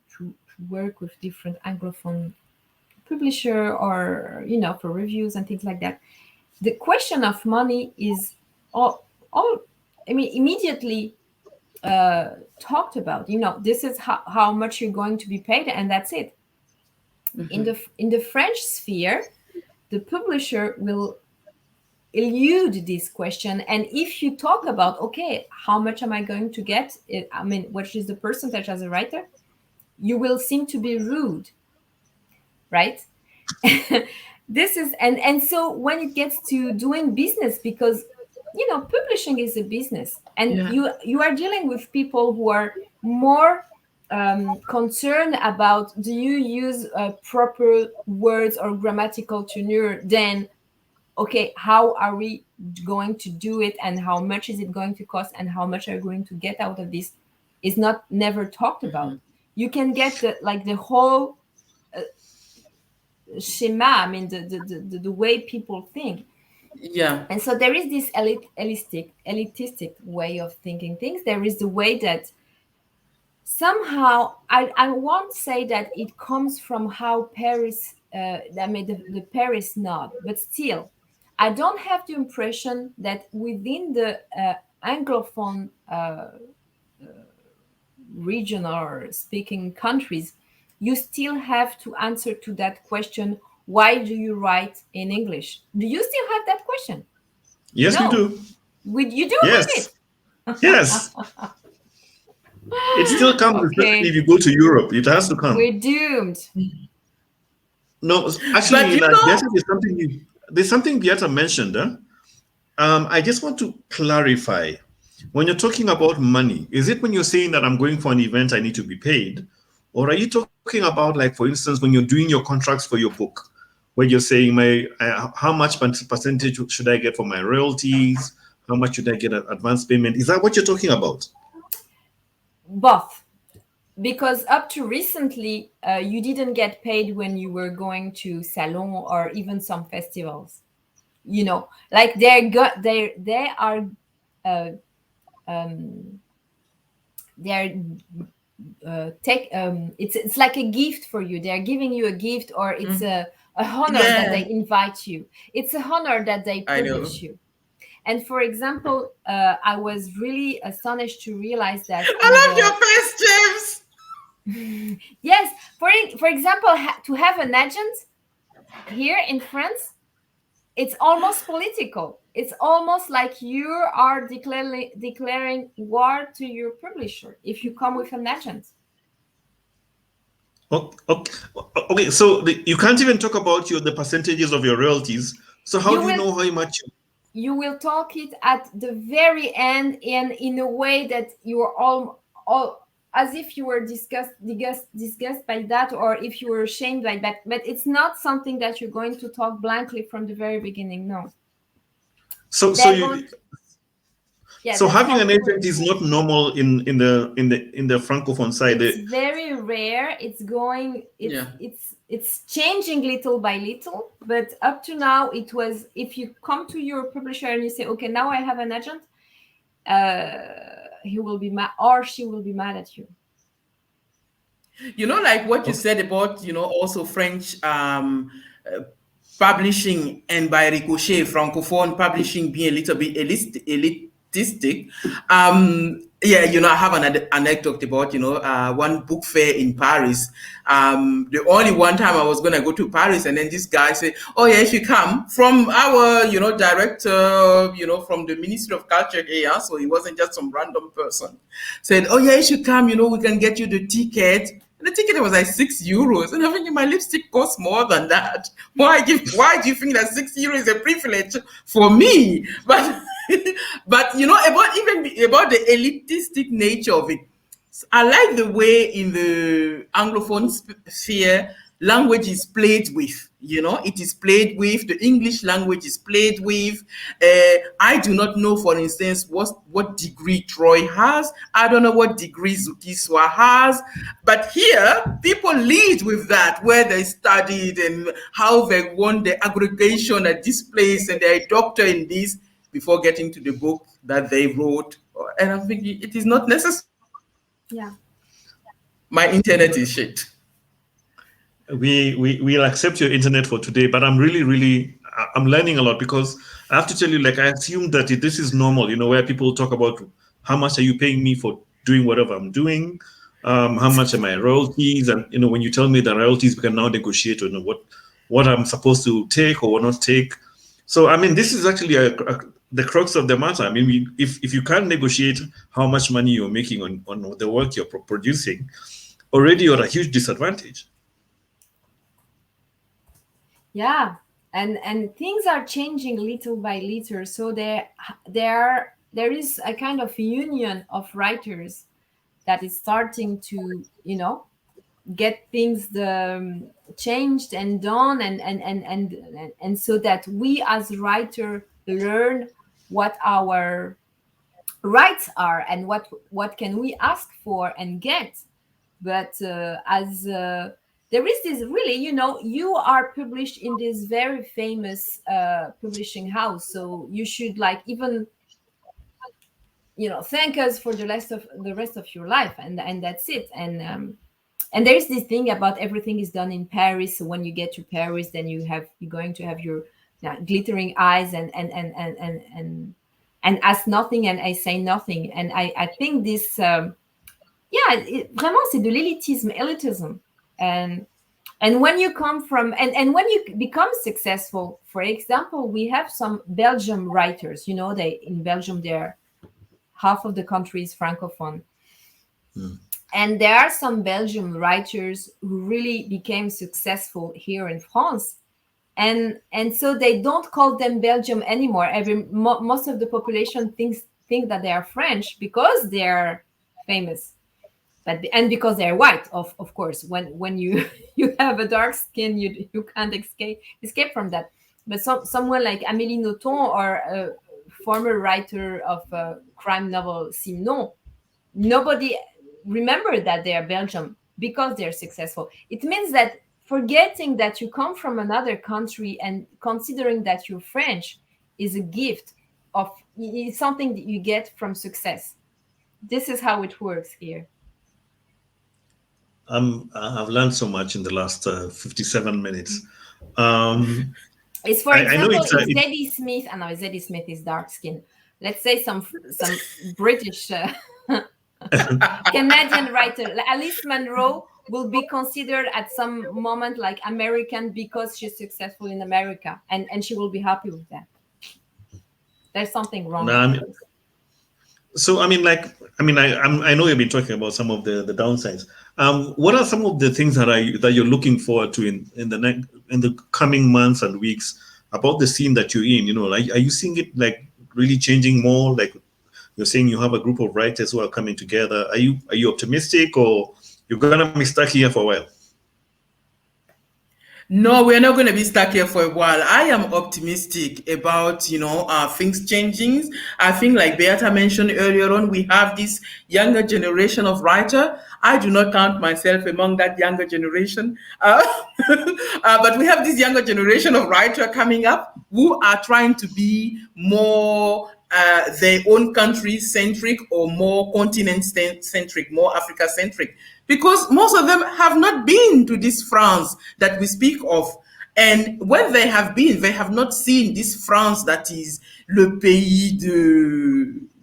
work with different Anglophone publisher or for reviews and things like that. The question of money is immediately talked about. This is how much you're going to be paid, and that's it. Mm-hmm. In the French sphere, the publisher will elude this question, and if you talk about, okay, how much am I going to get, what is the percentage as a writer, you will seem to be rude, right? This is and so when it gets to doing business, because publishing is a business, and you are dealing with people who are more concerned about, do you use proper words or grammatical tenure, than okay, how are we going to do it, and how much is it going to cost, and how much are you going to get out of this, is never talked about. Mm-hmm. You can get the whole schema, the way people think. Yeah. And so there is this elitistic way of thinking things. There is the way that somehow, I won't say that it comes from how Paris, the Paris nod, but still, I don't have the impression that within the Anglophone region or speaking countries, you still have to answer to that question, why do you write in English? Do you still have that question? Yes, no. We do. You do yes. have it? Yes. It still comes, especially if you go to Europe. It has to come. We're doomed. No, actually, there's something Beata mentioned. I just want to clarify. When you're talking about money, is it when you're saying that I'm going for an event, I need to be paid? Or are you talking about, like, for instance, when you're doing your contracts for your book, where you're saying, how much percentage should I get for my royalties? How much should I get an advance payment? Is that what you're talking about? Both. Because up to recently, you didn't get paid when you were going to salon or even some festivals. Like they are it's like a gift for you. They're giving you a gift, or it's a honor that they invite you. It's a honor that they publish you. And for example, I was really astonished to realize that I love your face, James. Yes, for example, to have an agent here in France, it's almost political. It's almost like you are declaring war to your publisher if you come with an agent. Okay. So you can't even talk about the percentages of your royalties. So how do you know how much? You will talk it at the very end, and in a way that you are all as if you were disgusted by that, or if you were ashamed by that. But it's not something that you're going to talk blankly from the very beginning. No. So having an agent is not normal in the Francophone side. It's very rare. It's changing little by little, but up to now it was, if you come to your publisher and you say, okay, now I have an agent, he will be mad, or she will be mad at you. Like what you said about, also French publishing, and by ricochet, Francophone publishing being a little bit elitistic. Yeah, I have an anecdote about, one book fair in Paris. The only one time I was going to go to Paris, and then this guy said, oh yeah, if you come from our, director, from the Ministry of Culture here, so he wasn't just some random person, said, oh yeah, if you come, we can get you the ticket. And the ticket was like €6. And I'm thinking my lipstick costs more than that. Why do you think that €6 is a privilege for me? But but about the elitistic nature of it, I like the way in the Anglophone sphere language is played with. It is played with. The English language is played with. I do not know, for instance, what degree Troy has. I don't know what degree Zukiswa has. But here, people lead with that, where they studied and how they won the aggregation at this place, and they're a doctor in this, before getting to the book that they wrote. And I'm thinking, it is not necessary. Yeah. My internet is shit. We'll accept your internet for today, but I'm really I'm learning a lot, because I have to tell you, like, I assume that this is normal, where people talk about how much are you paying me for doing whatever I'm doing, how much are my royalties, and when you tell me the royalties, we can now negotiate on what I'm supposed to take or not take. So I mean, this is actually the crux of the matter. I mean, if you can't negotiate how much money you're making on the work you're producing, already you're at a huge disadvantage. Yeah, and things are changing little by little. So there is a kind of union of writers that is starting to get things changed and done, and so that we as writer learn what our rights are and what can we ask for and get. But there is this really, you are published in this very famous publishing house, so you should even thank us for the rest of your life, and that's it. And there's this thing about everything is done in Paris. So when you get to Paris, then you're going to have your glittering eyes and ask nothing, and I say nothing. And I think this, vraiment, c'est de elitism. And when you come from, and when you become successful, for example, we have some Belgian writers, in Belgium, half of the country is Francophone. Mm. And there are some Belgian writers who really became successful here in France. And so they don't call them Belgium anymore. Most of the population think that they are French because they're famous. And because they're white, of course. When you have a dark skin, you can't escape from that. But someone like Amélie Nothomb, or a former writer of crime novel Simon, nobody remember that they are Belgium because they're successful. It means that forgetting that you come from another country and considering that you're French is a gift it's something that you get from success. This is how it works here. I've learned so much in the last 57 minutes. It's for example, Zadie Smith. I know Zadie Smith is dark skin. Let's say some British Canadian writer, Alice Munro, will be considered at some moment like American because she's successful in America, and she will be happy with that. There's something wrong. So I know you've been talking about some of the downsides. What are some of the things that you're looking forward to in the coming months and weeks about the scene that you're in? Are you seeing it really changing more? Like you're saying, you have a group of writers who are coming together. Are you optimistic, or you're gonna be stuck here for a while? No, we're not going to be stuck here for a while. I am optimistic about, things changing. I think, like Beata mentioned earlier on, we have this younger generation of writer. I do not count myself among that younger generation. But we have this younger generation of writer coming up who are trying to be more their own country centric, or more continent centric, more Africa centric. Because most of them have not been to this France that we speak of. And when they have been, they have not seen this France that is le pays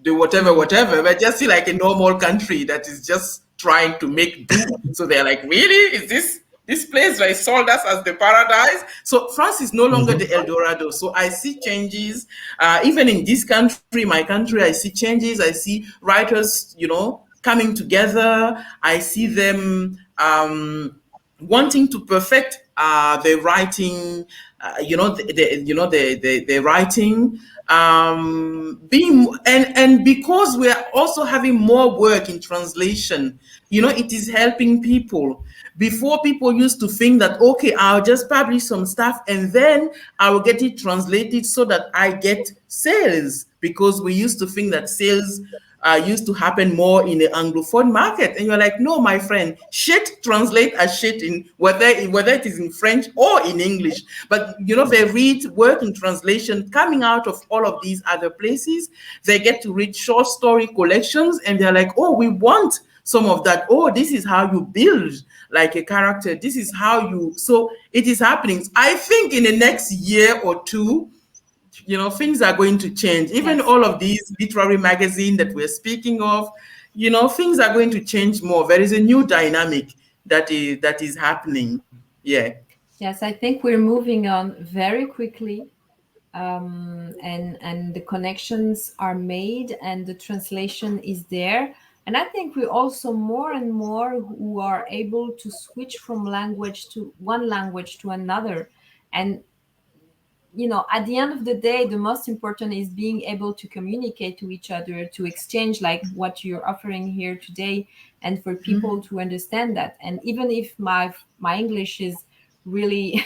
the whatever. But just see like a normal country that is just trying to make do. So they're like, really? Is this place they sold us as the paradise? So France is no longer the El Dorado. So I see changes. Even in this country, my country, I see changes. I see writers, coming together. I see them wanting to perfect the writing, the writing, and because we are also having more work in translation, it is helping people. Before, people used to think that, okay, I'll just publish some stuff and then I will get it translated so that I get sales, because we used to think that sales used to happen more in the Anglophone market. And you're like, no, my friend, shit translate as shit in whether it is in French or in English. But, they read work in translation coming out of all of these other places. They get to read short story collections and they're like, oh, we want some of that. Oh, this is how you build like a character. This is how you, so it is happening. I think in the next year or two, things are going to change. Even all of these literary magazines that we're speaking of, things are going to change more. There is a new dynamic that is happening. Yeah. Yes, I think we're moving on very quickly. And the connections are made and the translation is there. And I think we also more and more who are able to switch from one language to another. And at the end of the day, the most important is being able to communicate to each other, to exchange like what you're offering here today, and for people to understand that. And even if my English is really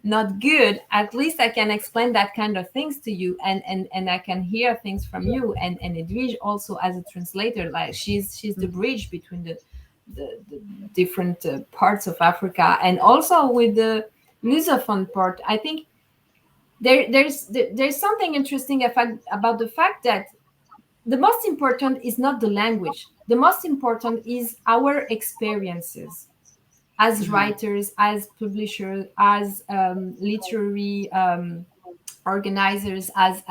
not good, at least I can explain that kind of things to you, and I can hear things from you. And Edwige also as a translator, like she's the bridge between the different parts of Africa, and also with the Lusophone part. I think there's something interesting about the fact that the most important is not the language. The most important is our experiences as writers, as publishers, as literary organizers, as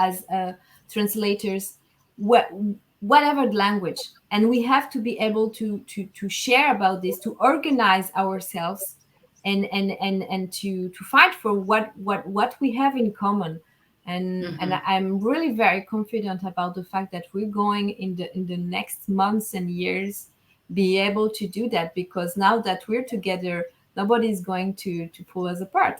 translators, whatever the language. And we have to be able to share about this, to organize ourselves, and to fight for what we have in common. And I'm really very confident about the fact that we're going in the next months and years be able to do that, because now that we're together, nobody's going to pull us apart.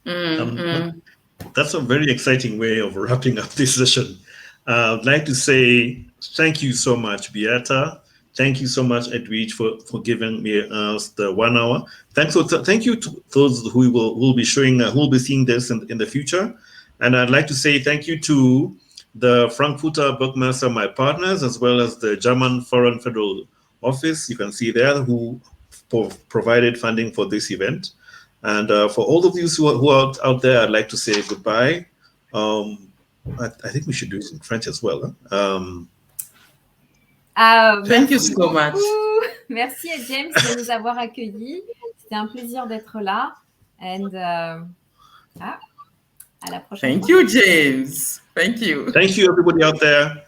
That's a very exciting way of wrapping up this session. I'd like to say thank you so much, Beata. Thank you so much, Edwige, for giving me us the 1 hour. Thank you to those who will be showing, who will be seeing this in the future. And I'd like to say thank you to the Frankfurter Buchmesse, my partners, as well as the German Foreign Federal Office, you can see there, who provided funding for this event. And for all of you who are out there, I'd like to say goodbye. I think we should do it in French as well. Thank you so much. Merci James de nous avoir accueillis. C'était un plaisir d'être là. And à la prochaine. Thank you, James. Thank you. Thank you, everybody out there.